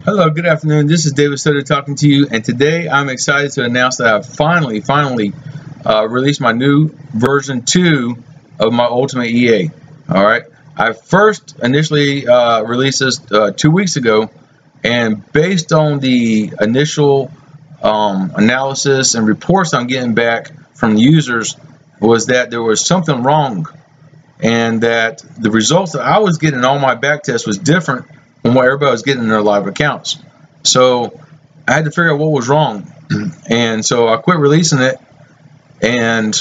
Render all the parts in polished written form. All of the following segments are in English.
Hello, good afternoon. This is David Soto talking to you, and today I'm excited to announce that I've finally released my new version 2 of my Ultimate EA. All right, I first initially released this 2 weeks ago, and based on the initial analysis and reports I'm getting back from users, was that there was something wrong, and that the results that I was getting in all my back tests was different from what everybody was getting in their live accounts. So I had to figure out what was wrong, and so I quit releasing it and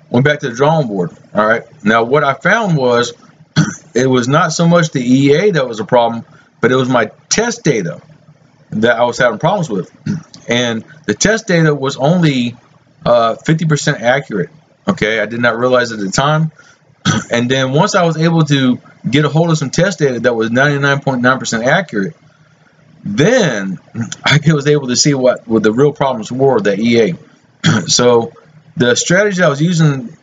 went back to the drawing board. All right, now what I found was it was not so much the EA that was a problem, but it was my test data that I was having problems with, and the test data was only 50% accurate. Okay, I did not realize at the time. And then once I was able to get a hold of some test data that was 99.9% accurate, then I was able to see what the real problems were with the EA. So the strategy I was using,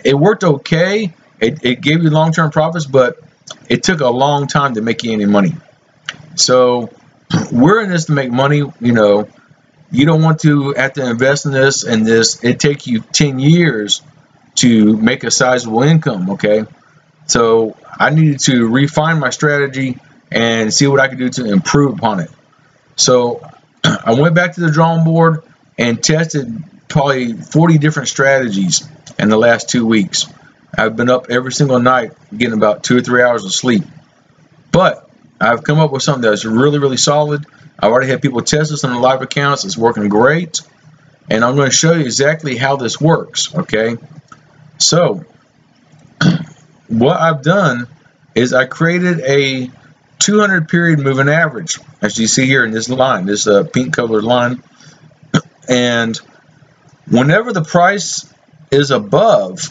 it worked okay. It gave you long-term profits, but it took a long time to make you any money. So we're in this to make money. You know, you don't want to have to invest in this, and it takes you 10 years to make a sizable income. Okay, so I needed to refine my strategy and see what I could do to improve upon it. So I went back to the drawing board and tested probably 40 different strategies in the last 2 weeks. I've been up every single night getting about 2 or 3 hours of sleep, but I've come up with something that's really solid. I already had people test this on the live accounts. It's working great, and I'm going to show you exactly how this works. Okay, so what I've done is I created a 200 period moving average, as you see here in this line, this pink colored line. And whenever the price is above,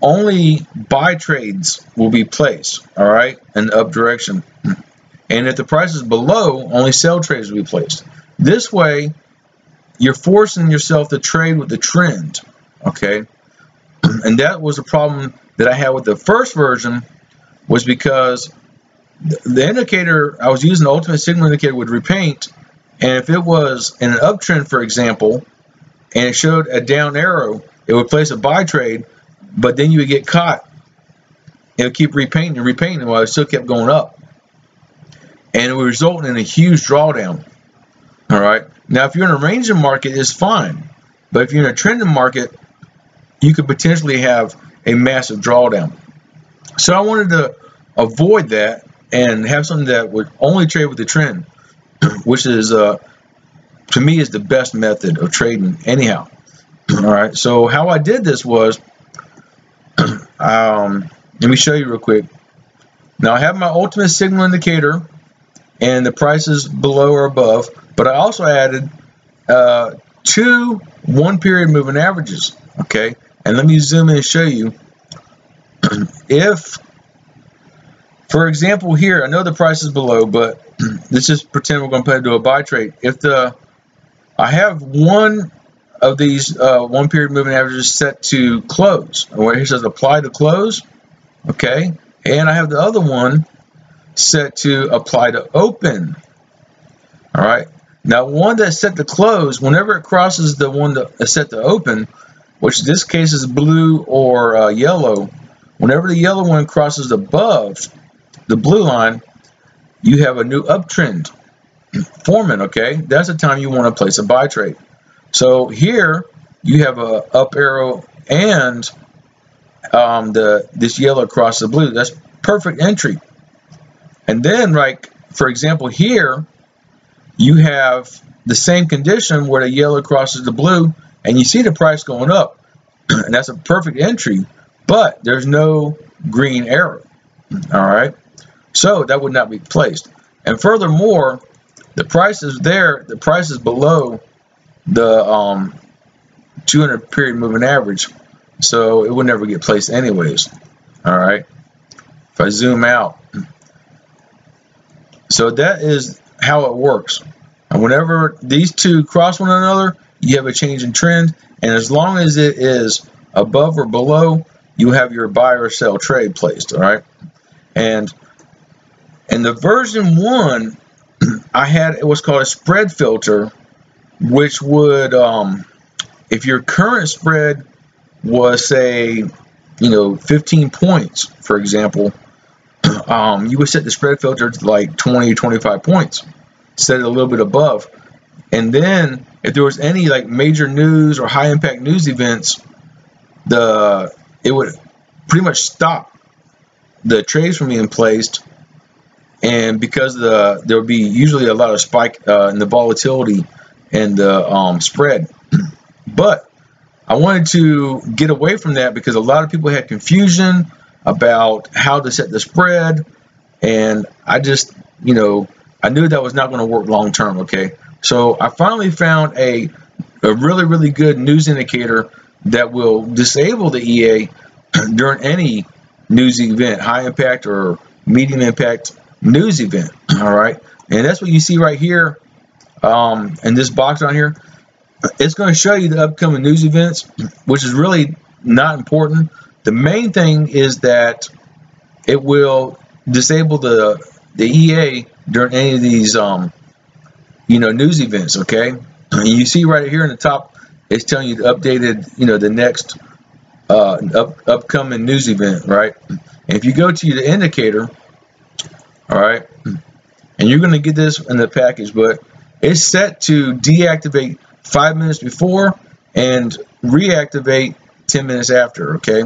only buy trades will be placed, all right, in the up direction. And if the price is below, only sell trades will be placed. This way, you're forcing yourself to trade with the trend, okay? And that was a problem that I had with the first version, was because the indicator I was using, the ultimate signal indicator, would repaint, and if it was in an uptrend, for example, and it showed a down arrow, it would place a buy trade, but then you would get caught. It would keep repainting and repainting while it still kept going up, and it would result in a huge drawdown. All right, now if you're in a ranging market, it's fine, but if you're in a trending market, you could potentially have a massive drawdown. So I wanted to avoid that and have something that would only trade with the trend, which is, to me, is the best method of trading anyhow. All right, so how I did this was, let me show you real quick. Now I have my ultimate signal indicator and the prices below or above, but I also added 2 1-period moving averages. Okay, and let me zoom in and show you. If, for example, here, I know the price is below, but let's just pretend we're going to do a buy trade. If I have one of these 1-period moving averages set to close, where here says apply to close, okay, and I have the other one set to apply to open. All right, now one that's set to close, whenever it crosses the one that is set to open, which in this case is blue or yellow, whenever the yellow one crosses above the blue line, you have a new uptrend forming. Okay, that's the time you want to place a buy trade. So here you have a up arrow and this yellow across the blue. That's perfect entry. And then, like, for example, here you have the same condition where the yellow crosses the blue, and you see the price going up, and that's a perfect entry, but there's no green arrow. All right, so that would not be placed. And furthermore, the price is there, the price is below the 200 period moving average, so it would never get placed anyways. All right, if I zoom out, so that is how it works. And whenever these two cross one another, you have a change in trend, and as long as it is above or below, you have your buy or sell trade placed. All right, and in the version 1, I had what's called a spread filter, which would, if your current spread was, say, 15 points, for example, you would set the spread filter to like 20 or 25 points, set it a little bit above. And then if there was any like major news or high impact news events, it would pretty much stop the trades from being placed. And because there would be usually a lot of spike in the volatility and the spread. But I wanted to get away from that because a lot of people had confusion about how to set the spread, and I just, I knew that was not going to work long term. Okay, so I finally found a really, really good news indicator that will disable the EA during any news event, high impact or medium impact news event. All right, and that's what you see right here in this box on here. It's going to show you the upcoming news events, which is really not important. The main thing is that it will disable the EA during any of these news events. Okay, and you see right here in the top, it's telling you the updated, the next upcoming news event, right? And if you go to the indicator, all right, and you're going to get this in the package, but it's set to deactivate 5 minutes before and reactivate 10 minutes after. Okay,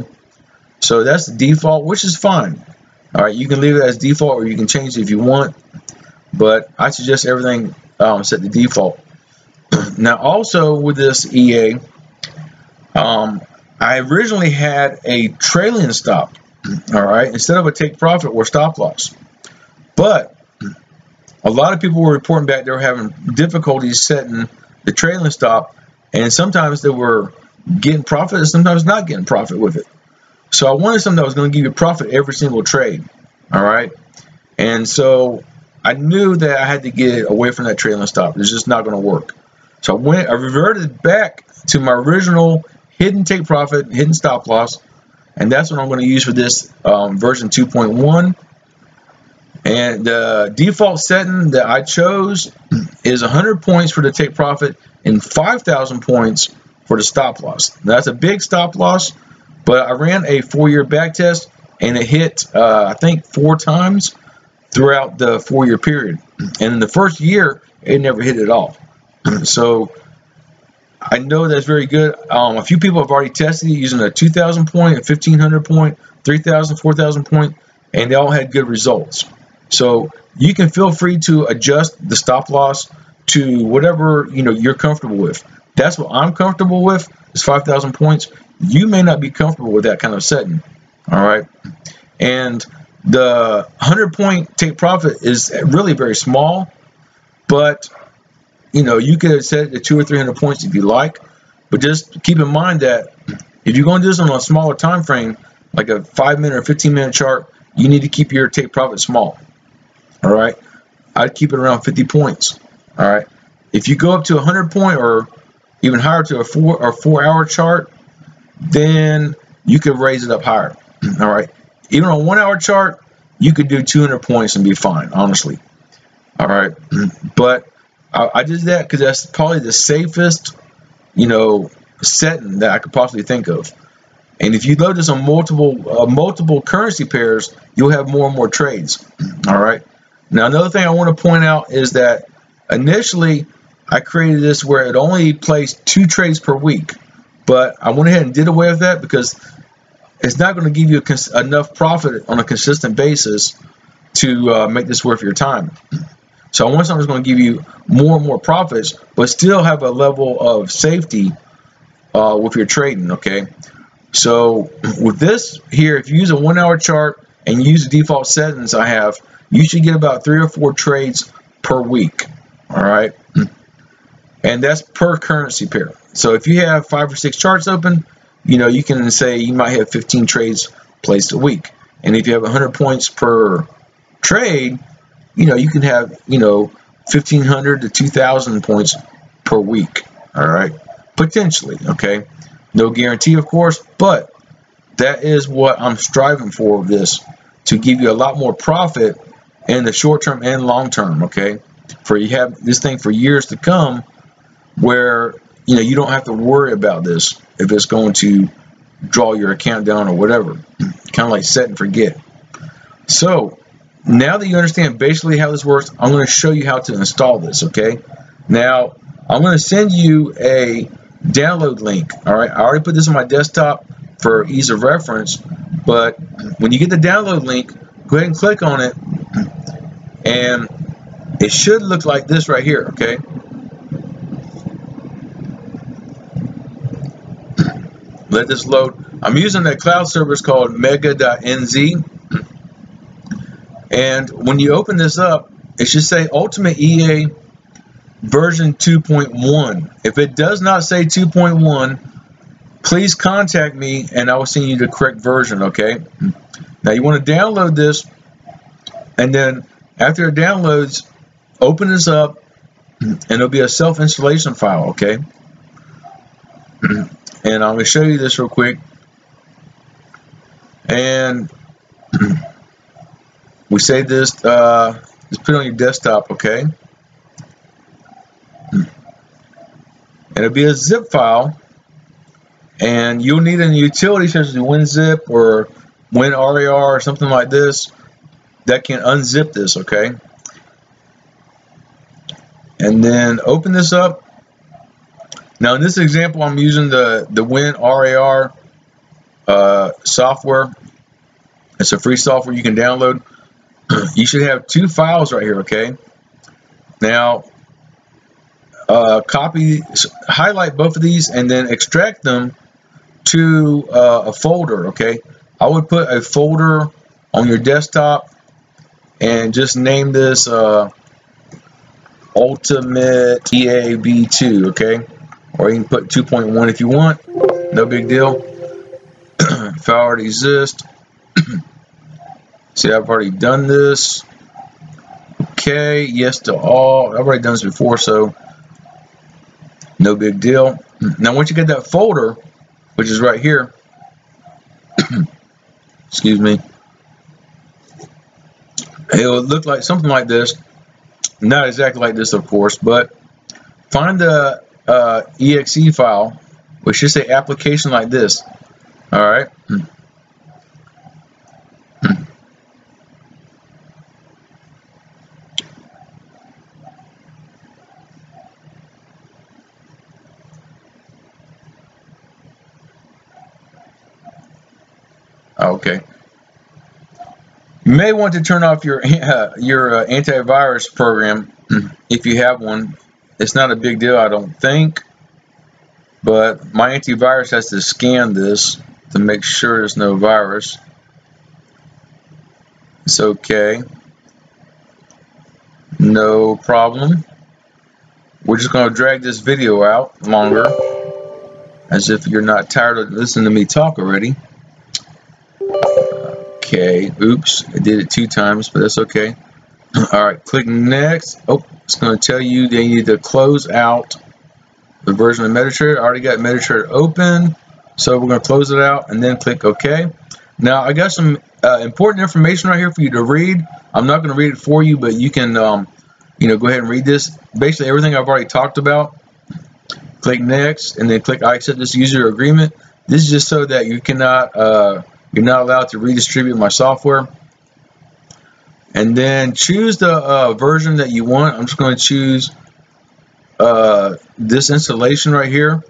so that's the default, which is fine. All right, you can leave it as default or you can change it if you want, but I suggest everything set to default. Now also with this EA, I originally had a trailing stop, all right, instead of a take profit or stop loss. But a lot of people were reporting back they were having difficulties setting the trailing stop, and sometimes they were getting profit and sometimes not getting profit with it. So I wanted something that was going to give you profit every single trade, all right? And so I knew that I had to get away from that trailing stop. It's just not going to work. So I reverted back to my original hidden take profit, hidden stop loss, and that's what I'm going to use for this version 2.1. And the default setting that I chose is 100 points for the take profit and 5,000 points for the stop loss. Now, that's a big stop loss, but I ran a 4-year back test and it hit, I think, 4 times throughout the 4-year period. And in the first year, it never hit at all. So I know that's very good. A few people have already tested it using a 2,000 point, a 1,500 point, 3,000, 4,000 point, and they all had good results. So you can feel free to adjust the stop loss to whatever you're comfortable with. That's what I'm comfortable with, is 5,000 points. You may not be comfortable with that kind of setting. All right, and the 100 point take profit is really very small, but you could set it to 200 or 300 points if you like. But just keep in mind that if you're going to do this on a smaller time frame, like a 5-minute or 15-minute chart, you need to keep your take profit small. All right, I'd keep it around 50 points. All right, if you go up to 100 point or even higher to a 4-hour chart, then you could raise it up higher. All right, even on a 1-hour chart, you could do 200 points and be fine, honestly. All right, but I did that because that's probably the safest, setting that I could possibly think of. And if you load this on multiple currency pairs, you'll have more and more trades. All right. Now, another thing I want to point out is that initially I created this where it only placed 2 trades per week, but I went ahead and did away with that because it's not going to give you enough profit on a consistent basis to make this worth your time. So I want something that's going to give you more and more profits, but still have a level of safety with your trading. Okay. So with this here, if you use a 1-hour chart and you use the default settings I have, you should get about 3 or 4 trades per week. All right, and that's per currency pair. So if you have 5 or 6 charts open, you can say you might have 15 trades placed a week. And if you have 100 points per trade, you can have 1,500 to 2,000 points per week. All right, potentially. Okay. No guarantee, of course, but that is what I'm striving for with this, to give you a lot more profit in the short term and long term, okay? for you have this thing for years to come, where you don't have to worry about this if it's going to draw your account down or whatever. Kind of like set and forget. So now that you understand basically how this works, I'm going to show you how to install this. Okay, now I'm going to send you a download link. All right, I already put this on my desktop for ease of reference, but when you get the download link, go ahead and click on it, and it should look like this right here. Okay, let this load. I'm using a cloud service called mega.nz, and when you open this up, it should say Ultimate EA version 2.1. If it does not say 2.1, please contact me and I will send you the correct version. Okay, now you want to download this, and then after it downloads, open this up, and it'll be a self-installation file. Okay, and I'm going to show you this real quick. And we save this, just put it on your desktop. Okay, and it'll be a zip file, and you'll need a utility such as WinZip or WinRAR or something like this that can unzip this. Okay, and then open this up. Now in this example, I'm using the WinRAR software. It's a free software you can download. You should have two files right here. Okay, now highlight both of these and then extract them to a folder. Okay, I would put a folder on your desktop and just name this Ultimate EA v2. Okay, or you can put 2.1 if you want, no big deal. File already exists. See, I've already done this. Okay, yes to all. I've already done this before, so no big deal. Now once you get that folder, which is right here, excuse me, it'll look like something like this. Not exactly like this, of course, but find the exe file, which should say application like this. All right. Okay. You may want to turn off your antivirus program if you have one. It's not a big deal, I don't think, but my antivirus has to scan this to make sure there's no virus. It's okay, no problem. We're just going to drag this video out longer, as if you're not tired of listening to me talk already. Okay, oops, I did it 2 times, but that's okay. Alright, click next. Oh, it's going to tell you they need to close out the version of MetaTrader. I already got MetaTrader open, so we're going to close it out and then click OK. Now, I got some important information right here for you to read. I'm not going to read it for you, but you can go ahead and read this. Basically, everything I've already talked about. Click next, and then click I accept this user agreement. This is just so that you cannot, you're not allowed to redistribute my software. And then choose the version that you want. I'm just going to choose this installation right here.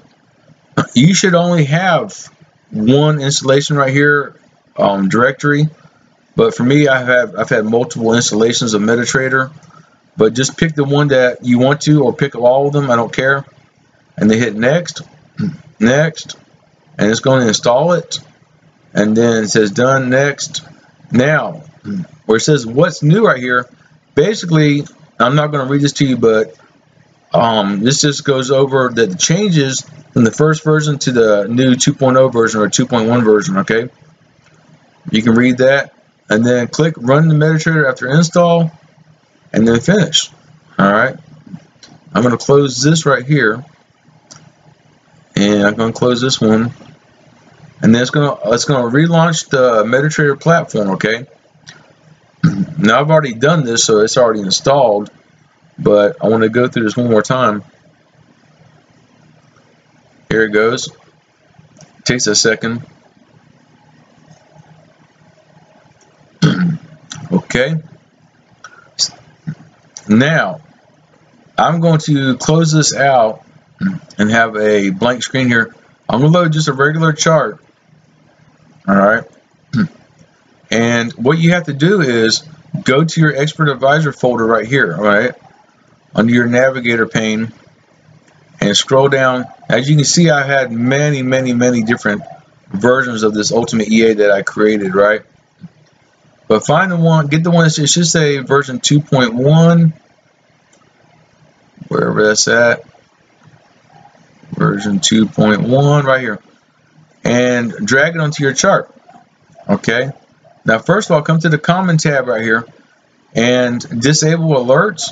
You should only have one installation right here, directory. But for me, I've had multiple installations of MetaTrader. But just pick the one that you want to, or pick all of them. I don't care. And then hit next, next, and it's going to install it. And then it says done, next. Now, where it says what's new right here, basically, I'm not going to read this to you, but this just goes over the changes from the first version to the new 2.0 version or 2.1 version. Okay, you can read that, and then click run the MetaTrader after install, and then finish. All right, I'm going to close this right here, and I'm going to close this one, and then it's going to relaunch the MetaTrader platform. Okay. Now I've already done this, so it's already installed. but I want to go through this one more time. Here it goes. Takes a second. Okay. Now, I'm going to close this out and have a blank screen here. I'm going to load just a regular chart. All right. And what you have to do is go to your Expert Advisor folder right here, all right, under your navigator pane, and scroll down. As you can see, I had many different versions of this Ultimate EA that I created, right? But find the one, get the one that should say version 2.1, wherever that's at, version 2.1 right here, and drag it onto your chart. Okay. Now, first of all, come to the Common tab right here and disable alerts,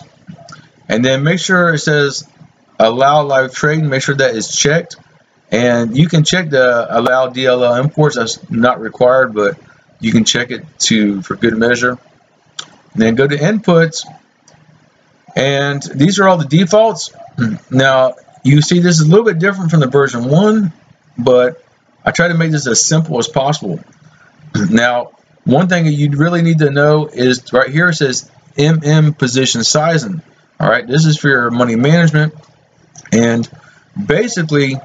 and then make sure it says Allow Live Trading. Make sure that is checked, and you can check the Allow DLL Imports. That's not required, but you can check it for good measure. And then go to Inputs, and these are all the defaults. Now, you see this is a little bit different from the version 1, but I try to make this as simple as possible. Now, one thing that you really need to know is right here it says MM position sizing. All right, this is for your money management, and basically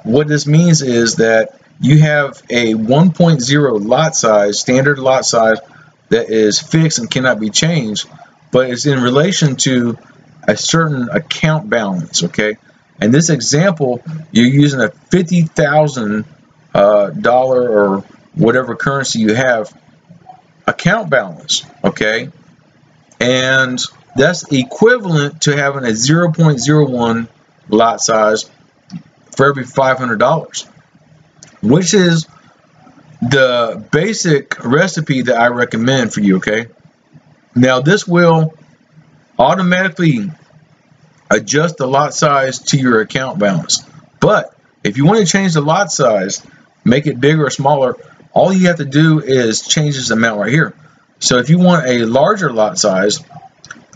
what this means is that you have a 1.0 lot size, standard lot size, that is fixed and cannot be changed, but it's in relation to a certain account balance. Okay, in this example, you're using a $50,000 or whatever currency you have account balance, okay, and that's equivalent to having a 0.01 lot size for every $500, which is the basic recipe that I recommend for you. Okay, now this will automatically adjust the lot size to your account balance, but if you want to change the lot size, make it bigger or smaller, all you have to do is change this amount right here. So if you want a larger lot size,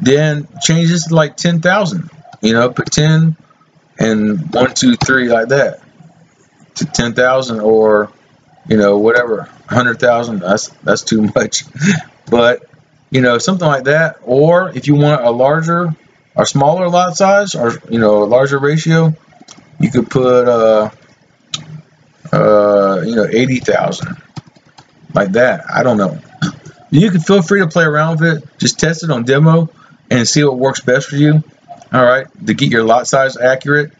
then change this to like 10,000. You know, put 10 and 1, 2, 3 like that to 10,000, or you know, whatever, 100,000. That's too much, but you know, something like that. Or if you want a larger or smaller lot size, or you know, a larger ratio, you could put you know, 80,000 like that. I don't know. You can feel free to play around with it. Just test it on demo and see what works best for you. All right, to get your lot size accurate.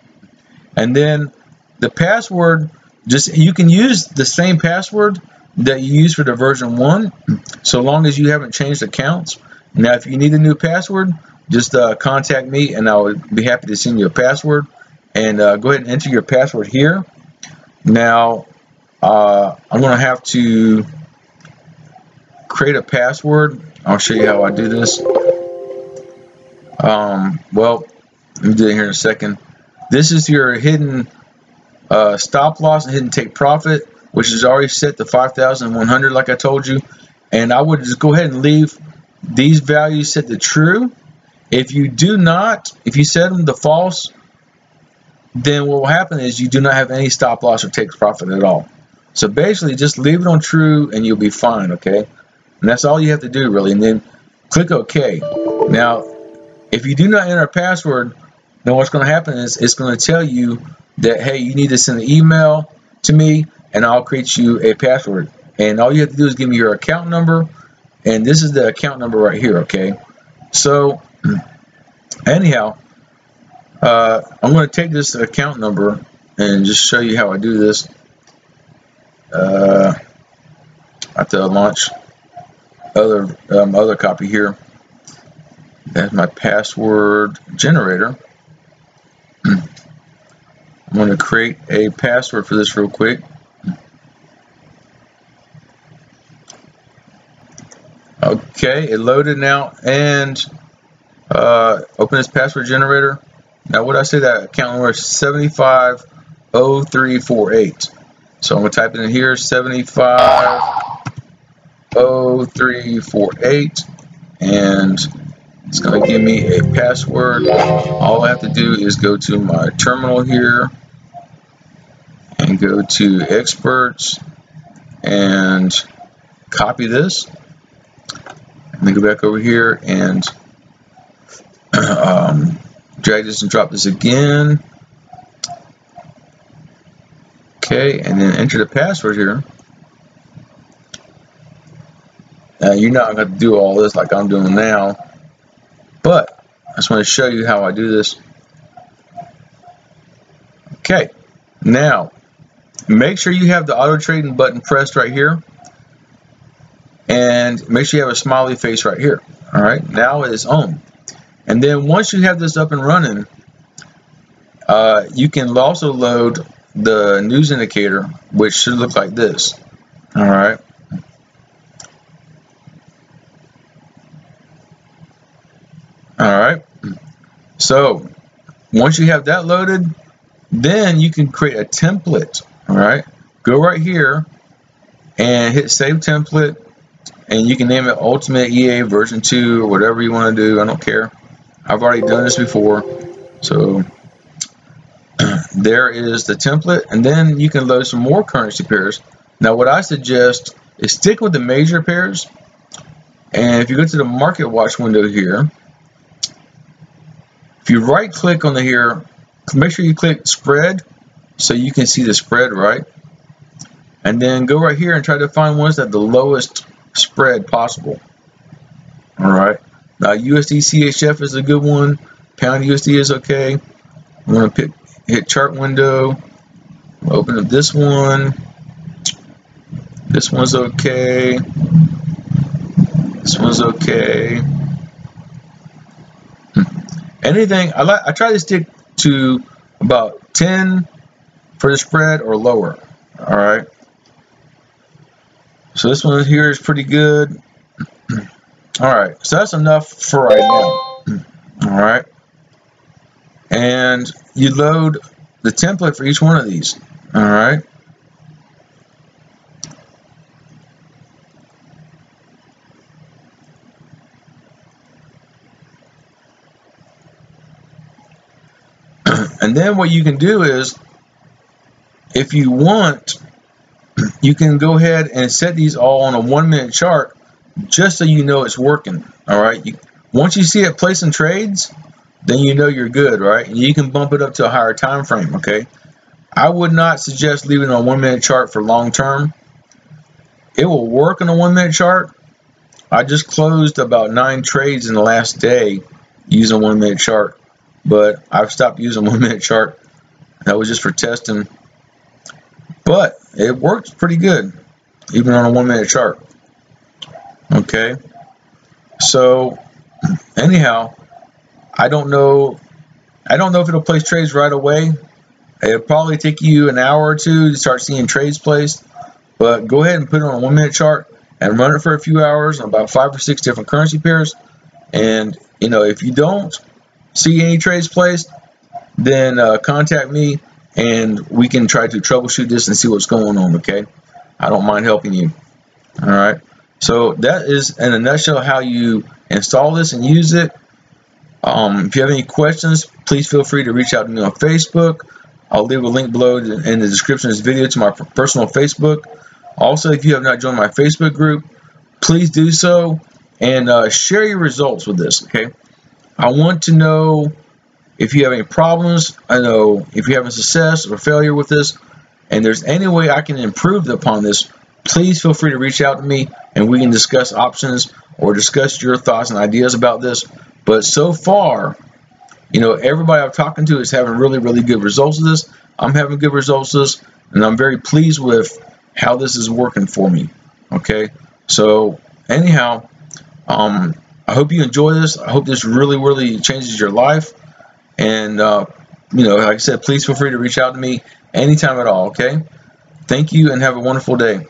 And then the password, you can use the same password that you use for the version 1, so long as you haven't changed accounts. Now, if you need a new password, just contact me and I would be happy to send you a password. And go ahead and enter your password here. Now, I'm going to have to create a password. I'll show you how I do this. Well, let me do it here in a second. This is your hidden stop loss and hidden take profit, which is already set to 5,100, like I told you. And I would just go ahead and leave these values set to true. If you do not, if you set them to false, then what will happen is you do not have any stop loss or take profit at all. So basically, just leave it on true and you'll be fine, okay? And that's all you have to do, really. And then click OK. Now, if you do not enter a password, then what's going to happen is it's going to tell you that, hey, you need to send an email to me and I'll create you a password. And all you have to do is give me your account number, and this is the account number right here, okay? So, anyhow, I'm going to take this account number and just show you how I do this. I have to launch other copy here. That's my password generator. I'm going to create a password for this real quick. Okay, it loaded now, and open this password generator. Now, what I say, that account number is 750348. So I'm going to type it in here, 750348, and It's going to give me a password. All I have to do is go to my terminal here and go to experts and copy this. And then go back over here and drag this and drop this again. Okay, and then enter the password here. Now you're not going to do all this like I'm doing now, but I just want to show you how I do this. Okay, now make sure you have the auto trading button pressed right here, and make sure you have a smiley face right here. All right, now it is on. And then once you have this up and running, you can also load the news indicator, which should look like this. All right. All right. So once you have that loaded, then you can create a template. All right. Go right here and hit Save Template, and you can name it Ultimate EA version 2 or whatever you want to do. I don't care. I've already done this before. So there is the template, and then you can load some more currency pairs. Now what I suggest is stick with the major pairs, and if you go to the Market Watch window here, if you right click on the here, make sure you click spread so you can see the spread, right? And then go right here and try to find ones that the lowest spread possible. All right, now USD CHF is a good one. Pound USD is okay. I'm going to hit chart window, open up this one. This one's okay. This one's okay. Anything I try to stick to about 10 for the spread or lower. All right. So this one here is pretty good. All right. So that's enough for right now. All right. And you load the template for each one of these. All right. And then what you can do is, if you want, you can go ahead and set these all on a 1-minute chart just so you know it's working. All right. Once you see it placing trades, then you know you're good, right? And you can bump it up to a higher time frame. Okay. I would not suggest leaving it on a 1-minute chart for long term. It will work on a 1-minute chart. I just closed about 9 trades in the last day using a 1-minute chart, but I've stopped using a 1-minute chart. That was just for testing, but it worked pretty good even on a 1-minute chart. Okay, so anyhow, I don't know if it'll place trades right away. It'll probably take you an hour or two to start seeing trades placed, but go ahead and put it on a 1-minute chart and run it for a few hours on about 5 or 6 different currency pairs. And you know, if you don't see any trades placed, then contact me and we can try to troubleshoot this and see what's going on. Okay, I don't mind helping you. All right, so that is in a nutshell how you install this and use it. If you have any questions, please feel free to reach out to me on Facebook. I'll leave a link below in the description of this video to my personal Facebook. Also, if you have not joined my Facebook group, please do so and share your results with this. Okay, I want to know if you have any problems. I know if you're having success or failure with this, and there's any way I can improve upon this, please feel free to reach out to me and we can discuss options or discuss your thoughts and ideas about this. But so far, you know, everybody I'm talking to is having really, really good results with this. I'm having good results with this, and I'm very pleased with how this is working for me. Okay, so anyhow, I hope you enjoy this. I hope this really, really changes your life. And you know, like I said, please feel free to reach out to me anytime at all. Okay, thank you and have a wonderful day.